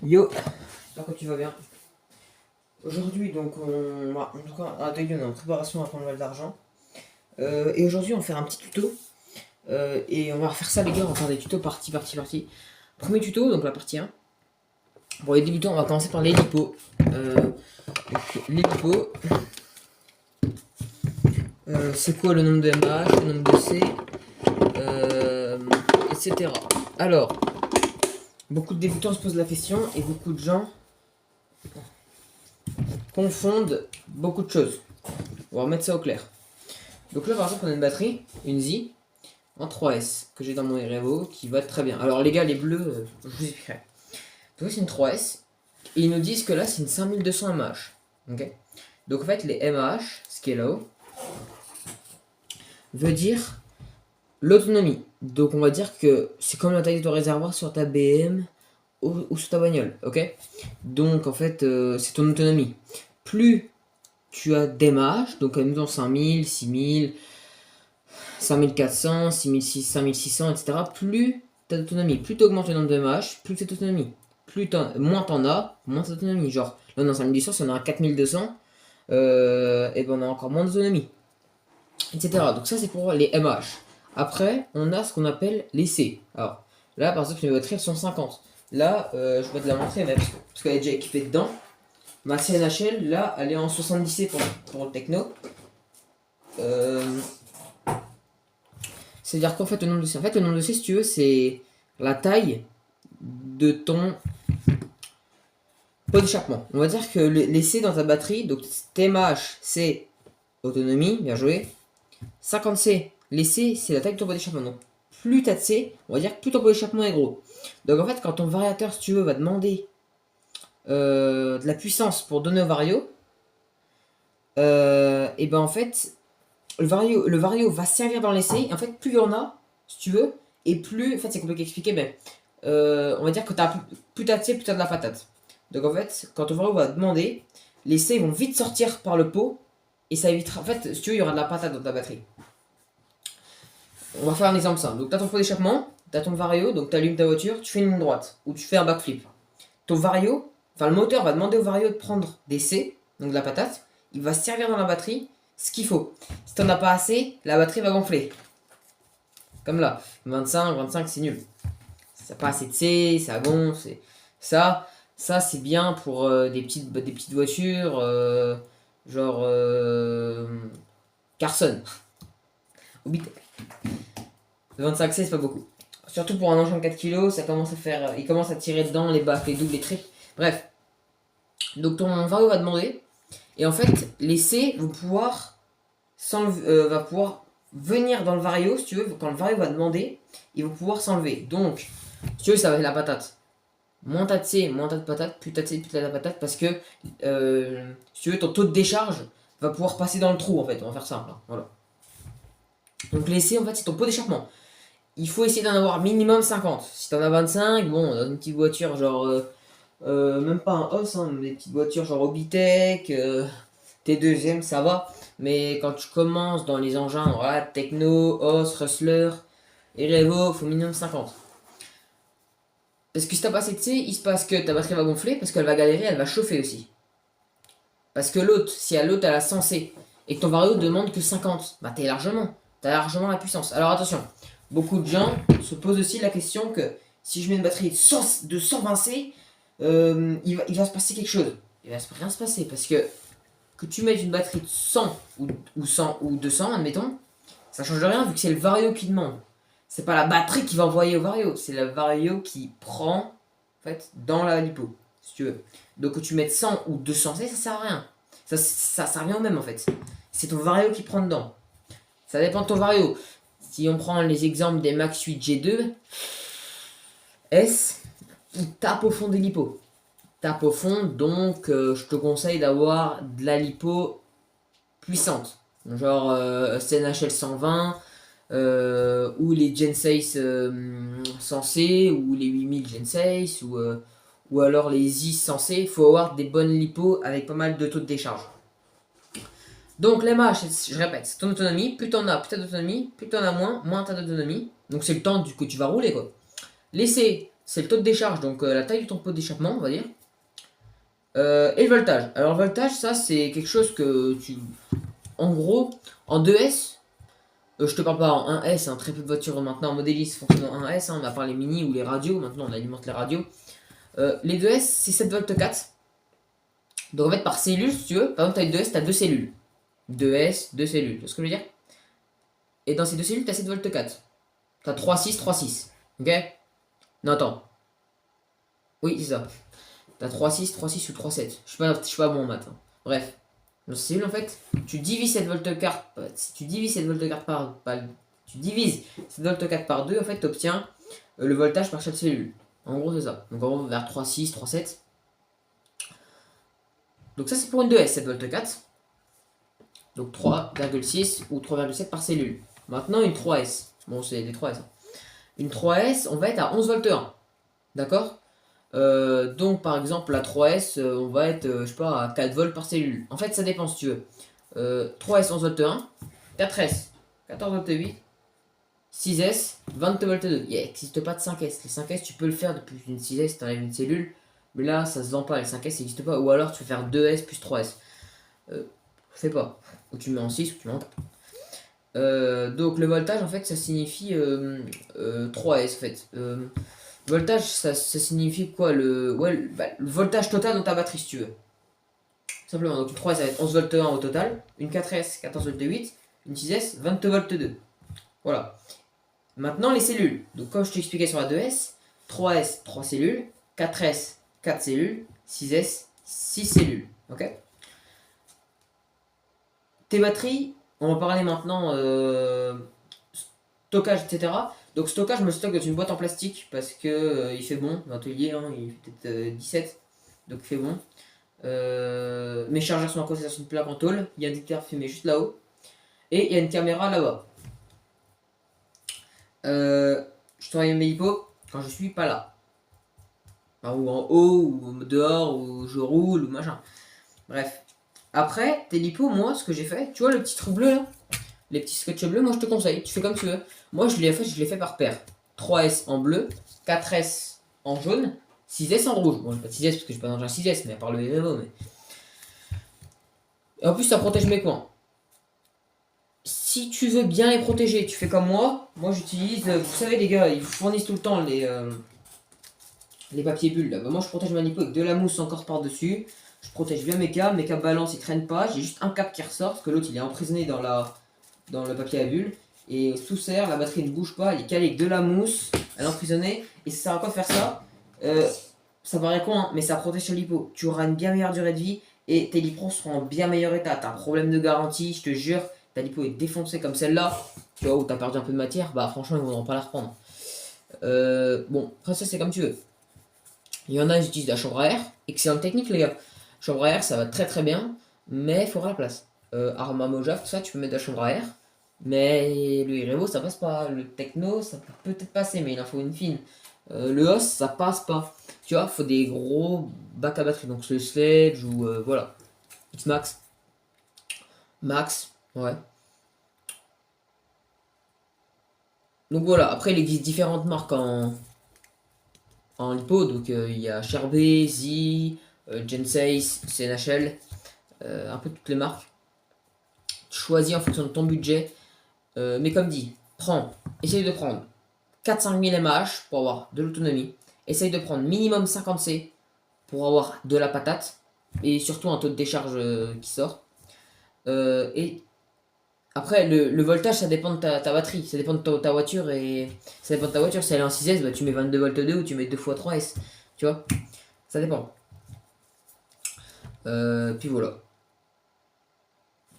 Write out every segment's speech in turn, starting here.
Yo, j'espère que tu vas bien. Aujourd'hui, donc, on est en préparation à prendre le d'argent. Et aujourd'hui, on va faire un petit tuto. Et on va refaire ça, les gars. On va faire des tutos partie. Premier tuto, donc la partie 1. Pour les débutants, on va commencer par les lipos. Les lipos. C'est quoi le nombre de MH, le nombre de C, etc. Alors, beaucoup de débutants se posent la question et beaucoup de gens confondent beaucoup de choses. On va remettre ça au clair. Donc là, par exemple, on a une batterie, une Z en 3S que j'ai dans mon Revo qui va très bien. Alors les gars, les bleus, je vous expliquerai. Donc c'est une 3S et ils nous disent que là c'est une 5200 mAh. Ok. Donc en fait, les mAh, ce qui est là-haut, veut dire l'autonomie. Donc on va dire que c'est comme la taille de ton réservoir sur ta BM ou sur ta bagnole. Ok. Donc en fait, c'est ton autonomie. Plus tu as des mAh, donc admettons 5000, 6000, 5400, 6600, 5600, etc. Plus tu as d'autonomie, plus tu augmentes le nombre de mAh, plus tu as d'autonomie. Moins t'en as, moins tu as d'autonomie. Genre, là on a 5200, si on a 4200, et ben on a encore moins d'autonomie. Etc. Donc ça c'est pour les mAh. Après, on a ce qu'on appelle les C. Alors, là par exemple, les batteries elles sont 50. Là, je vais te la montrer même, parce qu'elle est déjà équipée dedans. Ma CNHL, là, elle est en 70C pour le techno. C'est-à-dire qu'en fait, le nombre de C, le nombre de C, si tu veux, c'est la taille de ton pot d'échappement. On va dire que les C dans ta batterie, donc TMH, c'est autonomie, bien joué. 50C, les C, c'est la taille de ton pot d'échappement. Donc, plus tu as de C, on va dire que plus ton pot d'échappement est gros. Donc, en fait, quand ton variateur, si tu veux, va demander de la puissance pour donner au vario, et ben en fait, le vario va servir dans l'essai. En fait, plus il y en a, si tu veux, et plus. En fait, c'est compliqué à expliquer, mais on va dire que plus t'as de C, plus t'as de la patate. Donc en fait, quand ton vario va demander, les C vont vite sortir par le pot, et ça évitera. En fait, si tu veux, il y aura de la patate dans ta batterie. On va faire un exemple simple. Donc, t'as ton pot d'échappement, t'as ton vario, donc t'allumes ta voiture, tu fais une ligne droite, ou tu fais un backflip. Ton vario, enfin le moteur va demander au vario de prendre des C, donc de la patate, il va servir dans la batterie ce qu'il faut. Si t'en as pas assez, la batterie va gonfler. Comme là, 25 c'est nul. Ça n'a pas assez de C, ça gonfle. Ça c'est bien pour des petites voitures, genre Carson. Obitech. Le 25C c'est pas beaucoup. Surtout pour un engin de 4 kg, ça commence à faire. Il commence à tirer dedans les bacs, les doubles, les triples. Bref. Donc ton vario va demander. Et en fait, les C vont pouvoir venir dans le vario, si tu veux, quand le vario va demander, ils vont pouvoir s'enlever. Donc, si tu veux, ça va être la patate. Moins t'as de C, moins t'as de patate, plus t'as de C, plus t'as de la patate, parce que, si tu veux, ton taux de décharge va pouvoir passer dans le trou, en fait. On va faire ça, là. Voilà. Donc les C, en fait, c'est ton pot d'échappement. Il faut essayer d'en avoir minimum 50. Si t'en as 25, bon, dans une petite voiture, genre, même pas un os, hein, des petites voitures genre Obitech, T2M, ça va. Mais quand tu commences dans les engins, voilà, Techno, Os, Rustler et Revo, il faut minimum 50. Parce que si t'as pas assez de C, il se passe que ta batterie va gonfler, parce qu'elle va galérer, elle va chauffer aussi. Parce que l'autre, si l'autre elle a 100 C, et que ton vario demande que 50, bah t'as largement la puissance. Alors attention, beaucoup de gens se posent aussi la question que si je mets une batterie de 120 C, il va se passer quelque chose. Il va rien se passer, parce que tu mettes une batterie de 100 ou 100 ou 200, admettons, ça change rien vu que c'est le vario qui demande. C'est pas la batterie qui va envoyer au vario, c'est le vario qui prend en fait dans la lipo, si tu veux. Donc que tu mettes 100 ou 200 C, ça sert à rien. Ça revient au même en fait. C'est ton vario qui prend dedans. Ça dépend de ton vario. Si on prend les exemples des Max 8 G2 S, ils tapent au fond des lipos. Tape au fond, donc je te conseille d'avoir de la lipo puissante, genre CNHL 120 ou les Gen 6 100C ou les 8000 Gen 6 ou alors les ZIS 100C. Il faut avoir des bonnes lipos avec pas mal de taux de décharge. Donc les mâches, je répète, c'est ton autonomie. Plus t'en as, plus t'as d'autonomie. Plus t'en as moins t'as d'autonomie. Donc c'est le temps que tu vas rouler quoi. Les C, c'est le taux de décharge, donc la taille du ton pot d'échappement, on va dire. Et le voltage. Alors le voltage, ça c'est quelque chose que tu... En gros, en 2S, je te parle pas en 1S, hein, très peu de voitures maintenant en modélistes fonctionnent en 1S, hein, on a part les mini ou les radios, maintenant on alimente les radios. Les 2S, c'est 7 volts 4. Donc en fait, par cellule, si tu veux, par exemple, tu as une 2S, tu as deux cellules. 2S, deux cellules, tu vois ce que je veux dire? Et dans ces deux cellules, tu as 7 volts 4. Tu as 3,6, 3,6. Ok? Non, attends. Oui, c'est ça. T'as 3,6, 3,6 ou 3,7. Je suis pas bon en maths, hein. Bref. Dans ces cellules, en fait, tu divises cette volt carte. Si tu divises cette volt carte tu divises cette volt 4 par 2, en fait, tu obtiens le voltage par chaque cellule. En gros, c'est ça. Donc, en gros, vers 3,6, 3,7. Donc, ça, c'est pour une 2S, cette volt 4. Donc, 3,6 ou 3,7 par cellule. Maintenant, une 3S. Bon, c'est des 3S. Hein. Une 3S, on va être à 11 volts 1. D'accord? Donc par exemple la 3S on va être je sais pas à 4 volts par cellule. En fait ça dépend si tu veux. 3S 11 volts 1, 4S 14 volts 8, 6S 22 volts 2. Il n'existe pas de 5S. Les 5S tu peux le faire depuis une 6S si tu enlèves une cellule. Mais là ça se vend pas, les 5S ça n'existe pas. Ou alors tu peux faire 2S plus 3S. Fais pas. Ou tu mets en 6 ou tu mets en 4. Donc le voltage en fait ça signifie 3S en fait. Voltage, ça signifie quoi le voltage total dans ta batterie si tu veux. Simplement, donc une 3S ça va être 11 volts 1 au total, une 4S 14 volts 8, une 6S 22 volts 2. Voilà. Maintenant les cellules. Donc comme je t'ai expliqué sur la 2S, 3S 3 cellules, 4S 4 cellules, 6S 6 cellules. Ok. Tes batteries, on va parler maintenant stockage, etc. Donc stockage, je me stocke dans une boîte en plastique parce que il fait bon, l'atelier, hein, il fait peut-être 17, donc il fait bon. Mes chargeurs sont à côté sur une plaque en tôle, il y a un détecteur fumé juste là-haut, et il y a une caméra là-bas. Je travaille mes hippos quand je suis pas là. Enfin, ou en haut, ou dehors, ou je roule, ou machin. Bref. Après, tes lipos, moi, ce que j'ai fait, tu vois le petit truc bleu là, les petits sketchs bleus, moi je te conseille, tu fais comme tu veux. Moi je l'ai fait par paire. 3S en bleu, 4S en jaune, 6S en rouge. Bon, pas de 6S parce que j'ai pas dans un 6S, mais à part le Evo, mais. Et en plus ça protège mes coins. Si tu veux bien les protéger, tu fais comme moi. Moi j'utilise, vous savez les gars, ils fournissent tout le temps les papiers bulles là. Bah, moi je protège ma lipo avec de la mousse encore par dessus. Je protège bien mes câbles balancent, ils traînent pas. J'ai juste un câble qui ressort parce que l'autre il est emprisonné dans le papier à bulles. Et sous serre, la batterie ne bouge pas, elle est calée avec de la mousse, elle est emprisonnée. Et ça sert à quoi de faire ça? Ça paraît con, hein, mais ça protège ton lipo. Tu auras une bien meilleure durée de vie et tes lipos seront en bien meilleur état. T'as un problème de garantie, je te jure, ta lipo est défoncée comme celle-là, tu vois, où t'as perdu un peu de matière, bah franchement, ils ne voudront pas la reprendre. Bon, après ça, c'est comme tu veux. Il y en a, ils utilisent la chambre à air. Excellente technique, les gars. Chambre à air, ça va très très bien, mais il faudra la place. Arma Mojave, tout ça, tu peux mettre de la chambre à air. Mais le Irevo ça passe pas. Le Techno ça peut peut-être passer, mais il en faut une fine. Le Os ça passe pas. Tu vois, il faut des gros bacs à batterie. Donc le Sledge ou voilà. X-Max. Max, ouais. Donc voilà, après il existe différentes marques en lipo. Donc il y a Cherbe, Z, Gensei, CNHL, un peu toutes les marques. Tu choisis en fonction de ton budget. Mais comme dit, essaye de prendre 4-5 000 mAh pour avoir de l'autonomie. Essaye de prendre minimum 50 C pour avoir de la patate. Et surtout un taux de décharge qui sort. Et après, le voltage, ça dépend de ta batterie. Ça dépend de ta voiture. Et ça dépend de ta voiture. Si elle est en 6S, bah, tu mets 22 volts 2 ou tu mets 2 x 3S. Tu vois, ça dépend. Puis voilà.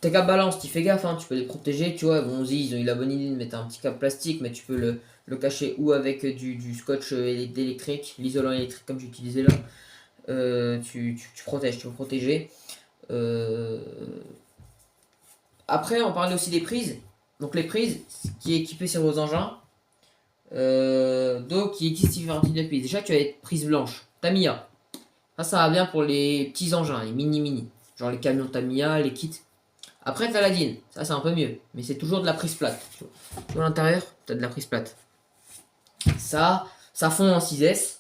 Tes câbles balance, tu fais gaffe, hein, tu peux les protéger, tu vois. Bon, ils ont eu la bonne idée de mettre un petit câble plastique, mais tu peux le cacher ou avec du scotch électrique, l'isolant électrique comme j'utilisais là. Tu protèges, tu veux protéger. Après, on parlait aussi des prises. Donc les prises qui est équipées sur vos engins. Donc il existe différents types de prises. Déjà, tu as les prises blanches. Tamiya. Ça va bien pour les petits engins, les mini. Genre les camions Tamiya, les kits. Après, t'as la DIN. Ça, c'est un peu mieux. Mais c'est toujours de la prise plate. Tu vois, à l'intérieur, t'as de la prise plate. Ça, Ça fond en 6S.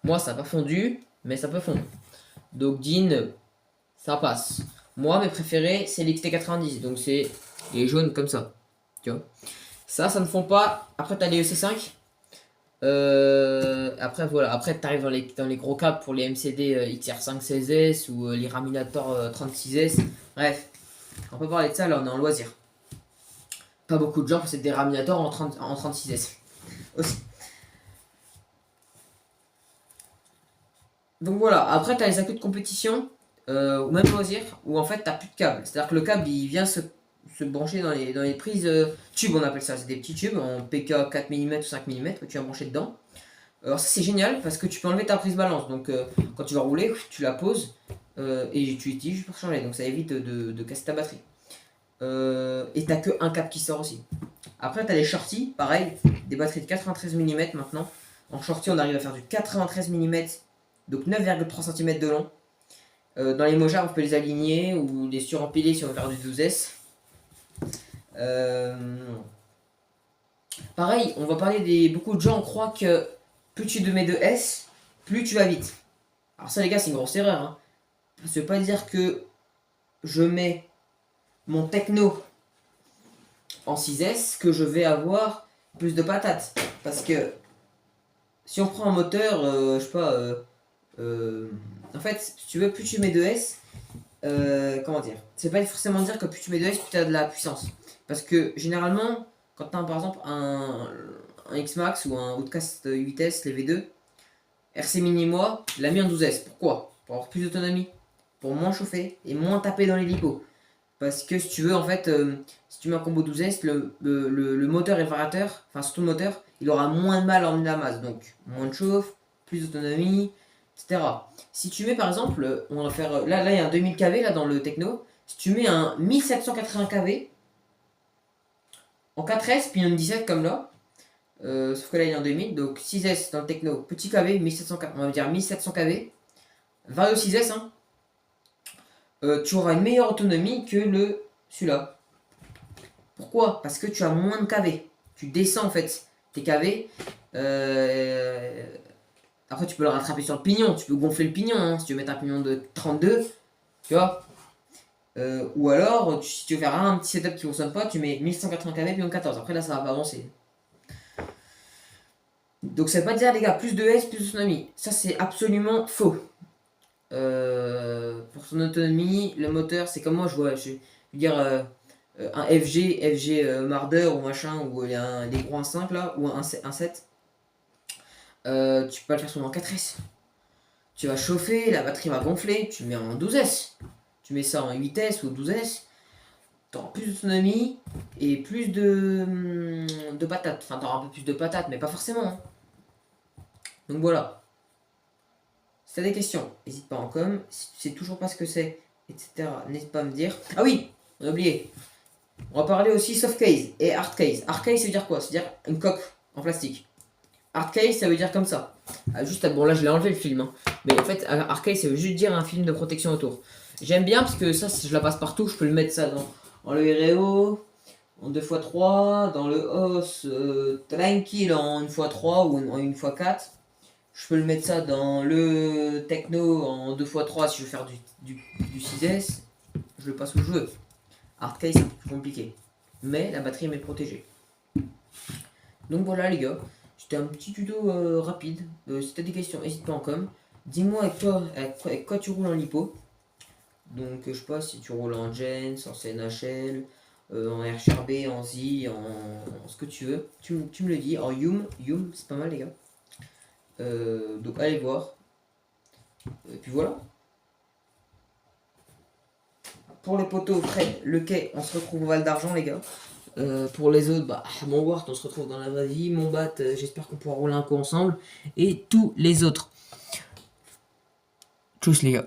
Moi, ça n'a pas fondu, mais ça peut fondre. Donc, DIN, ça passe. Moi, mes préférés, c'est l'XT90. Donc, c'est les jaunes comme ça. Tu vois. Ça ne fond pas. Après, tu as les EC5. Après, voilà. Après, tu arrives dans les gros câbles pour les MCD XR5 16S ou les Raminator 36S. Bref, on peut parler de ça. Là, on est en loisir. Pas beaucoup de gens possèdent des Raminator en 36S. Aussi. Donc voilà, après tu as les accus de compétition, ou même loisir, où en fait tu plus de câble. C'est-à-dire que le câble il vient se brancher dans les prises tubes, on appelle ça. C'est des petits tubes en PK 4 mm ou 5 mm que tu vas brancher dedans. Alors ça c'est génial parce que tu peux enlever ta prise balance. Donc quand tu vas rouler, tu la poses et tu l'utilises pour changer. Donc ça évite de casser ta batterie. Et t'as que un câble qui sort aussi. Après tu as les shorties, pareil, des batteries de 93 mm maintenant. En shorty on arrive à faire du 93 mm. Donc 9,3 cm de long. Dans les mojards, on peut les aligner ou les surempiler si on veut faire du 12S. Pareil, on va parler des. Beaucoup de gens croient que plus tu mets de S, plus tu vas vite. Alors ça les gars, c'est une grosse erreur. Hein. Ça veut pas dire que je mets mon techno en 6S que je vais avoir plus de patates. Parce que si on prend un moteur, je sais pas... en fait, si tu veux, plus tu mets de S, comment dire, c'est pas forcément dire que plus tu mets de S, plus tu as de la puissance. Parce que généralement, quand tu as par exemple un X-Max ou un Outcast 8S, les V2, RC Mini moi, l'a mis en 12S. Pourquoi? Pour avoir plus d'autonomie, pour moins chauffer et moins taper dans les lipos. Parce que si tu veux, en fait, si tu mets un combo 12S, le moteur et le variateur, enfin surtout le moteur, il aura moins de mal à emmener la masse. Donc, moins de chauffe, plus d'autonomie, etc. Si tu mets par exemple, on va faire, là il y a un 2000 kV là dans le techno. Si tu mets un 1780 kV en 4S, puis une 17 comme là, sauf que là il est en 2000, donc 6S dans le techno, petit kV, 1700, on va dire 1700 kV, vario 6S, hein, tu auras une meilleure autonomie que celui-là. Pourquoi? Parce que tu as moins de kV. Tu descends en fait tes kV. Après, tu peux le rattraper sur le pignon. Tu peux gonfler le pignon hein, si tu veux mettre un pignon de 32. Tu vois. Ou alors, si tu veux faire un petit setup qui ne fonctionne pas, tu mets 1180 kV pignon 14. Après, là, ça va pas avancer. Donc, ça veut pas dire, les gars, plus de S, plus d'autonomie. Ça, c'est absolument faux. Pour son autonomie, le moteur, c'est comme moi, je veux dire un FG Marder ou machin, ou il y a des gros 1.5 là, ou un 7. Tu peux pas le faire sur un 4S. Tu vas chauffer, la batterie va gonfler, tu mets en 12S. Tu mets ça en 8S ou 12S. Tu auras plus d'autonomie et plus de patates. Enfin, tu auras un peu plus de patates, mais pas forcément. Hein. Donc voilà. Si tu as des questions, n'hésite pas en com. Si tu sais toujours pas ce que c'est, etc., n'hésite pas à me dire. Ah oui, on a oublié. On va parler aussi soft case et hard case. Hard case, ça veut dire quoi? Ça veut dire une coque en plastique. Hard case, ça veut dire comme ça. Juste, bon là je l'ai enlevé le film. Hein. Mais en fait, hard case, ça veut juste dire un film de protection autour. J'aime bien parce que ça, je la passe partout. Je peux le mettre ça dans le REO, en 2x3, dans le os tranquille en 1x3 ou en 1x4. Je peux le mettre ça dans le techno en 2x3 si je veux faire du 6S. Je le passe où je veux. Hard case, c'est un peu plus compliqué. Mais la batterie m'est protégée. Donc voilà les gars. C'était un petit tuto rapide. Si tu as des questions, n'hésite pas en com. Dis-moi avec quoi tu roules en lipo. Donc je sais pas si tu roules en Gens, en CNHL, en RHRB, en Z, en ce que tu veux. Tu me le dis. En Yum, c'est pas mal les gars. Donc allez voir. Et puis voilà. Pour les poteaux, Fred, le quai, on se retrouve au Val d'Argent les gars. Pour les autres, bah, mon Wart, on se retrouve dans la vraie vie. Mon Bat, j'espère qu'on pourra rouler un coup ensemble. Et tous les autres. Tchuss les gars.